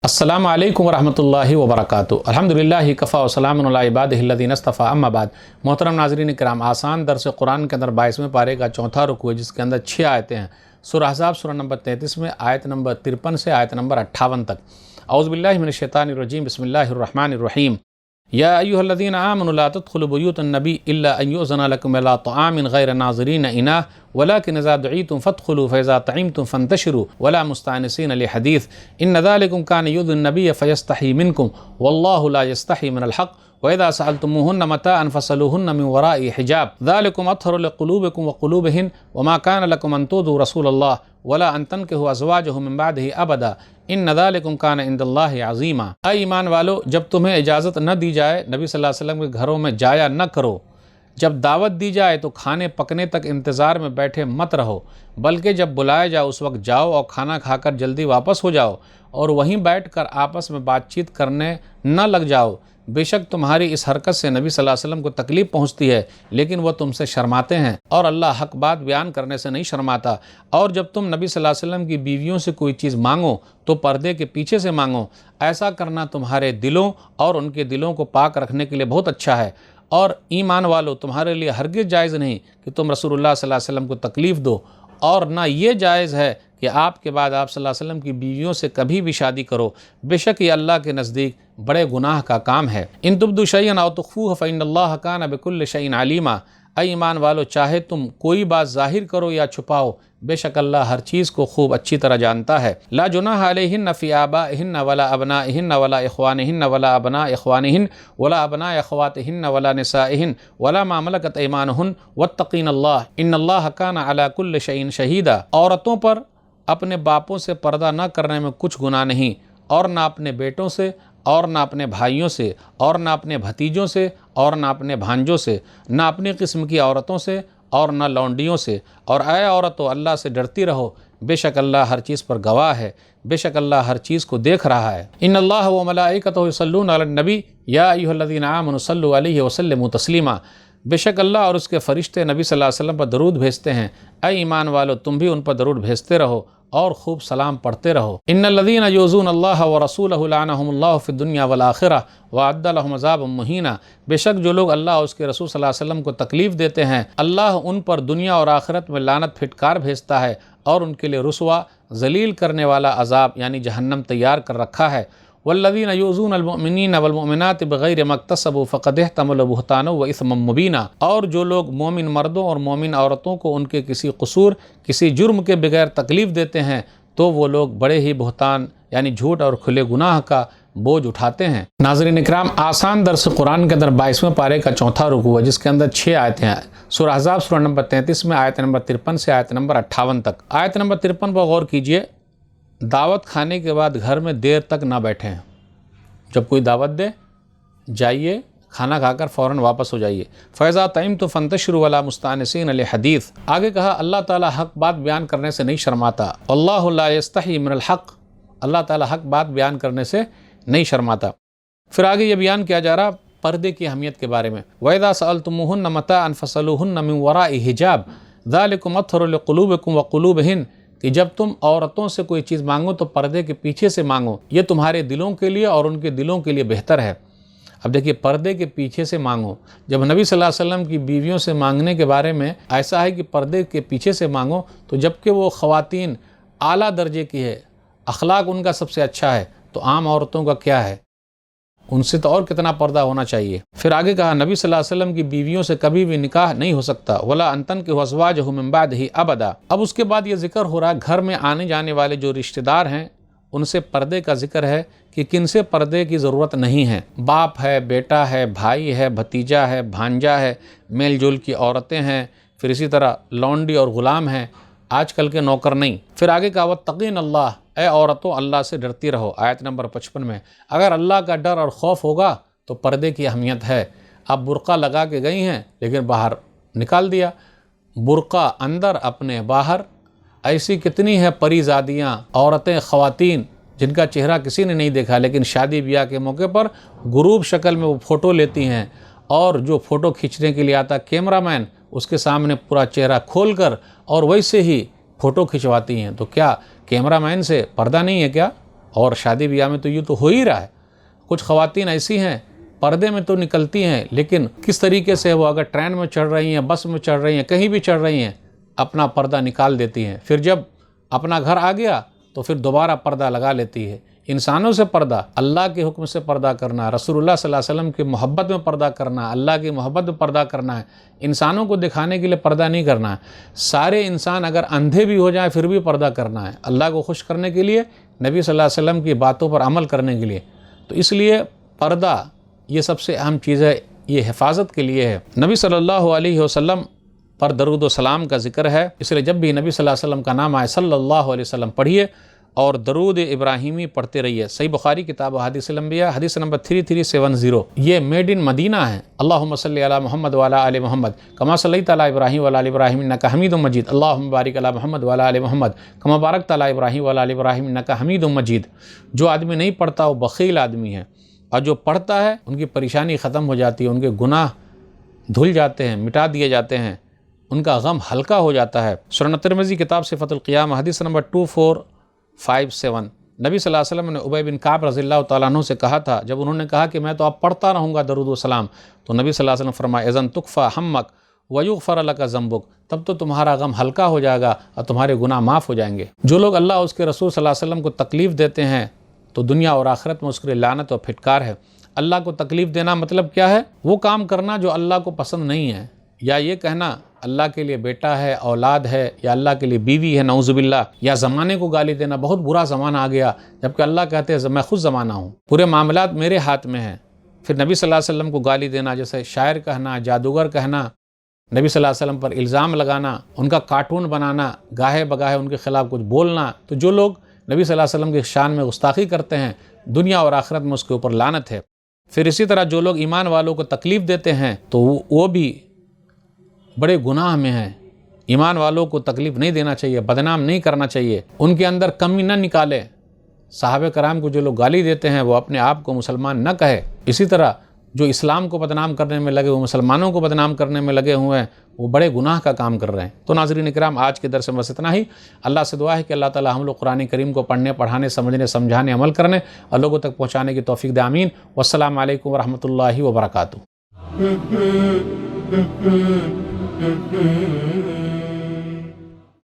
अस्सलामु अलैकुम वरहमतुल्लाहि वबरकातुहू। अल्हम्दुलिल्लाहि कफ़ा व सलामुन अला इबादिहिल्लज़ीना इस्तफ़ा, अम्मा बाद। मोहतरम नाज़रीन किराम, आसान दर्स कुरान के अंदर 22वें पारे का चौथा रुकू है, जिसके अंदर 6 आयतें हैं। सूरह अहज़ाब सूरह नंबर 33 में आयत नंबर 53 से आयत नंबर 58 तक। औज़ु बिल्लाहि मिनश शैतानिर रजीम, बिस्मिल्लाहिर रहमानिर रहीम। या अय्युहल्लज़ीना आमनु ला तदखुलू बुयूतन नबी इल्ला अन युअज़ना लकुम इला तआमिन गैर नाज़िरीन इनाह वलाकिन इज़ा दुईतुम फदखुलू फ़इज़ा तइमतुम फंतशिरू वला मुस्तअनिसीन लिहदीस इन्न ज़ालिकुम कान युअज़िन नबिय्य फ़यस्तही मिनकुम वल्लाहु ला यस्तही मिनल हक़ वइज़ा सअलतुमूहुन्ना मताअन फ़सअलूहुन्ना मिन वराइ हिजाब ज़ालिकुम अत्हरु लिक़ुलूबिकुम व क़ुलूबिहिन वमा कान लकुम अन तुज़ू रसूलल्लाह वला अन तन्किहू अज़वाजहु मिन बादिही अबदा इन्न ज़ालिकुम कान इंदल्लाहि अज़ीमा। ऐ ईमान वालो, जब तुम्हें इजाज़त न दी जाए नबी सल्लल्लाहु अलैहि वसल्लम के घरों में जाया न करो। जब दावत दी जाए तो खाने पकने तक इंतज़ार में बैठे मत रहो, बल्कि जब बुलाया जाओ उस वक्त जाओ और खाना खाकर जल्दी वापस हो जाओ और वहीं बैठकर आपस में बातचीत करने न लग जाओ। बेशक तुम्हारी इस हरकत से नबी सल्लल्लाहु अलैहि वसल्लम को तकलीफ़ पहुँचती है, लेकिन वह तुमसे शर्माते हैं और अल्लाह हक बात बयान करने से नहीं शर्माता। और जब तुम नबी सल्लल्लाहु अलैहि वसल्लम की बीवियों से कोई चीज़ मांगो तो पर्दे के पीछे से मांगो। ऐसा करना तुम्हारे दिलों और उनके दिलों को पाक रखने के लिए बहुत अच्छा है। और ईमान वालों, तुम्हारे लिए हरगिज़ जायज़ नहीं कि तुम रसूलुल्लाह सल्लल्लाहु अलैहि वसल्लम को तकलीफ़ दो, और ना ये जायज़ है कि आपके बाद आप सल्लल्लाहु अलैहि वसल्लम की बीवियों से कभी भी शादी करो। बेशक ये अल्लाह के नज़दीक बड़े गुनाह का काम है। इन तुब्दू शैअन औ तुख़्फ़ूहु फ़इन्नल्लाह कान बिकुल्लि शैइन अलीमा। ऐ ईमान वालो, चाहे तुम कोई बात ज़ाहिर करो या छुपाओ, बेशक अल्लाह हर चीज़ को खूब अच्छी तरह जानता है। ला जुनाह अलैहिन्न फ़ी आबाइहिन्न वला अबनाइहिन्न वला इख़वानिहिन्न वला अबना इख़वानिहिन्न वला अबना अख़वातिहिन्न वला निसाइहिन्न वला मा मलकत ऐमानुहुन्न वत्तक़ीनल्लाह इन्नल्लाह कान अला कुल्लि शैइन शहीदा। औरतों पर अपने बापों से पर्दा न करने में कुछ गुनाह नहीं, और न अपने बेटों से, और न अपने भाइयों से, और न अपने भतीजों से, और न अपने भांजों से, न अपनी किस्म की औरतों से, और न लौंडियों से। और ऐ औरतों, अल्लाह से डरती रहो, बेशक अल्लाह हर चीज़ पर गवाह है, बेशक अल्लाह हर चीज़ को देख रहा है। इन्नल्लाह व मलाइकतहु युसल्लूना अलन नबी या अय्युहल्लज़ीना आमनु सल्लु अलैहि व सल्लिमू तस्लीमा। बेशक अल्लाह और उसके फ़रिश्ते नबी सल्लल्लाहु अलैहि वसल्लम पर दरूद भेजते हैं। ऐ ईमान वालो, तुम भी उन पर दरूद भेजते रहो और खूब सलाम पढ़ते रहो। इन्नल्लज़ीना युज़ून अल्लाह व रसूलहु लअनहुमुल्लाहु फ़िद दुनिया वल आखिरह व अद्द लहुम अज़ाबन मुहीना। बेशक जो लोग अल्लाह और उसके रसूल सल्लल्लाहु अलैहि वसल्लम को तकलीफ़ देते हैं, अल्लाह उन पर दुनिया और आखिरत में लानत फिटकार भेजता है और उनके लिए रुसवा ज़लील करने वाला अज़ाब यानी जहन्नम तैयार कर रखा है। वल्लज़ीना युज़ूनल मुअमिनीना वल मुअमिनाति बग़ैरि मक्तसबू फ़क़द इह्तमलू बुहतान व इस्मम मुबीना। और जो लोग मोमिन मर्दों और मोमिन औरतों को उनके किसी कसूर, किसी जुर्म के बगैर तकलीफ़ देते हैं, तो वो लोग बड़े ही बुहतान यानी झूठ और खुले गुनाह का बोझ उठाते हैं। नाज़रीन इकराम, आसान दर्स कुरान के अंदर 22वें पारे का चौथा रुकू है, जिसके अंदर 6 आयतें हैं। सूरह अहज़ाब सूरह नंबर 33 में आयत नंबर 53 से आयत नंबर 58 तक। आयत नंबर 53 पर गौर कीजिए। दावत खाने के बाद घर में देर तक ना बैठें। जब कोई दावत दे, जाइए, खाना खाकर फ़ौरन वापस हो जाइए। फ़ैज़ा तइमतुम फंतशिरू वला मुस्तअनिसीन लिहदीस। आगे कहा, अल्लाह ताला हक बात बयान करने से नहीं शर्माता। अल्लाहु ला यस्तही मिनल हक़। अल्लाह ताला हक बात बयान करने से नहीं शर्माता। फिर आगे ये बयान किया जा रहा पर्दे की अहमियत के बारे में। वइज़ा सअलतुमूहुन्ना मताअन फ़सअलूहुन्ना मिन वराइ हिजाब ज़ालिकुम अत्हरु लिक़ुलूबिकुम व क़ुलूबिहिन। कि जब तुम औरतों से कोई चीज़ मांगो तो पर्दे के पीछे से मांगो, ये तुम्हारे दिलों के लिए और उनके दिलों के लिए बेहतर है। अब देखिए, पर्दे के पीछे से मांगो। जब नबी सल्लल्लाहु अलैहि वसल्लम की बीवियों से मांगने के बारे में ऐसा है कि पर्दे के पीछे से मांगो, तो जबकि वो ख़वातीन आला दर्जे की है, अखलाक उनका सबसे अच्छा है, तो आम औरतों का क्या है, उनसे तो और कितना पर्दा होना चाहिए। फिर आगे कहा, नबी सल्लल्लाहु अलैहि वसल्लम की बीवियों से कभी भी निकाह नहीं हो सकता। वला अंतन के अज़वाजहु मिन बादिही अबदा। अब उसके बाद ये जिक्र हो रहा है घर में आने जाने वाले जो रिश्तेदार हैं उनसे पर्दे का जिक्र है कि किन से पर्दे की ज़रूरत नहीं है। बाप है, बेटा है, भाई है, भतीजा है, भांजा है, मेल जोल की औरतें हैं, फिर इसी तरह लौंडी और ग़ुलाम हैं, आजकल के नौकर नहीं। फिर आगे कहा, वत्तक़ीनल्लाह। ऐ औरतों, अल्लाह से डरती रहो। आयत नंबर 55 में अगर अल्लाह का डर और खौफ होगा तो पर्दे की अहमियत है। अब बुर्का लगा के गई हैं लेकिन बाहर निकाल दिया, बुर्का अंदर अपने बाहर। ऐसी कितनी है परीज़ादियाँ, औरतें, ख़वातीन जिनका चेहरा किसी ने नहीं देखा, लेकिन शादी ब्याह के मौके पर ग्रुप शक्ल में वो फ़ोटो लेती हैं, और जो फ़ोटो खींचने के लिए आता कैमरामैन उसके सामने पूरा चेहरा खोल कर और वैसे ही फ़ोटो खिंचवाती हैं। तो क्या कैमरामैन से पर्दा नहीं है क्या? اور شادی بیاہ میں تو یہ تو ہو ہی رہا ہے. کچھ خواتین ایسی ہیں پردے میں تو نکلتی ہیں، لیکن کس طریقے سے وہ اگر ٹرین میں چڑھ رہی ہیں، بس میں چڑھ رہی ہیں، کہیں بھی چڑھ رہی ہیں، اپنا پردہ نکال دیتی ہیں. پھر جب اپنا گھر آ گیا تو پھر دوبارہ پردہ لگا لیتی ہے. انسانوں سے پردہ، اللہ کے حکم سے پردہ کرنا، رسول اللہ صلی اللہ علیہ وسلم کی محبت میں پردہ کرنا، اللہ کی محبت میں پردہ کرنا ہے. انسانوں کو دکھانے کے لیے پردہ نہیں کرنا ہے. سارے انسان اگر اندھے بھی ہو جائیں پھر بھی پردہ کرنا ہے، اللہ کو خوش کرنے کے لیے، نبی صلی اللہ علیہ وسلم کی باتوں پر عمل کرنے کے لیے. تو اس لیے پردہ یہ سب سے اہم چیز ہے، یہ حفاظت کے لیے ہے. نبی صلی اللہ علیہ وسلم پر درود و سلام کا ذکر ہے، اس لیے جب بھی نبی صلی اللہ علیہ وسلم کا نام آئے صلی اللہ علیہ وسلم پڑھیے اور درود ابراہیمی پڑھتے رہیے. صحیح بخاری کتاب حدیث الانبیاء حدیث نمبر 3370. یہ میڈ ان مدینہ ہے. اللہم صلی علی محمد وعلی آل محمد کما صلیت علی ابراہیم وعلی آل ابراہیم انک حمید مجید. اللہم بارک علی محمد وعلی آل محمد کما بارکت علی ابراہیم وعلی آل ابراہیم انک حمید مجید. جو آدمی نہیں پڑھتا وہ بخیل آدمی ہے، اور جو پڑھتا ہے ان کی پریشانی ختم ہو جاتی ہے، ان کے گناہ دھل جاتے ہیں، مٹا دیے جاتے ہیں، ان کا غم ہلکا ہو جاتا ہے. سنن ترمذی کتاب صفۃ القیامہ حدیث نمبر 2457. نبی صلی اللہ علیہ وسلم نے ابی بن کعب رضی اللہ تعالیٰ عنہ سے کہا تھا، جب انہوں نے کہا کہ میں تو اب پڑھتا رہوں گا درود و سلام، تو نبی صلی اللہ علیہ وسلم فرمایا اذن تکفی ہمک ویغفر لک ذنبک، تب تو تمہارا غم ہلکا ہو جائے گا اور تمہارے گناہ معاف ہو جائیں گے. جو لوگ اللہ اور اس کے رسول صلی اللہ علیہ وسلم کو تکلیف دیتے ہیں تو دنیا اور آخرت میں اس کے لیے لعنت اور پھٹکار ہے. اللہ کو تکلیف دینا مطلب کیا ہے؟ وہ کام کرنا جو اللہ کو پسند نہیں ہے، یا یہ کہنا اللہ کے لیے بیٹا ہے، اولاد ہے، یا اللہ کے لیے بیوی ہے، نعوذ باللہ، یا زمانے کو گالی دینا، بہت برا زمانہ آ گیا، جبکہ اللہ کہتے ہیں میں خود زمانہ ہوں، پورے معاملات میرے ہاتھ میں ہیں. پھر نبی صلی اللہ علیہ وسلم کو گالی دینا، جیسے شاعر کہنا، جادوگر کہنا، نبی صلی اللہ علیہ وسلم پر الزام لگانا، ان کا کارٹون بنانا، گاہے بگاہے ان کے خلاف کچھ بولنا. تو جو لوگ نبی صلی اللہ علیہ وسلم کی شان میں گستاخی کرتے ہیں، دنیا اور آخرت میں اس کے اوپر لعنت ہے. پھر اسی طرح جو لوگ ایمان والوں کو تکلیف دیتے ہیں تو وہ بھی بڑے گناہ میں ہیں. ایمان والوں کو تکلیف نہیں دینا چاہیے، بدنام نہیں کرنا چاہیے، ان کے اندر کمی نہ نکالے. صحابہ کرام کو جو لوگ گالی دیتے ہیں وہ اپنے آپ کو مسلمان نہ کہے. اسی طرح جو اسلام کو بدنام کرنے میں لگے ہوئے، مسلمانوں کو بدنام کرنے میں لگے ہوئے ہیں، وہ بڑے گناہ کا کام کر رہے ہیں. تو ناظرین اکرام، آج کے درس میں بس اتنا ہی. اللہ سے دعا ہے کہ اللہ تعالی ہم لوگ قرآن کریم کو پڑھنے، پڑھانے، سمجھنے، سمجھانے، عمل کرنے اور لوگوں تک پہنچانے کی توفیق دے. آمین. والسلام علیکم ورحمۃ اللہ وبرکاتہ.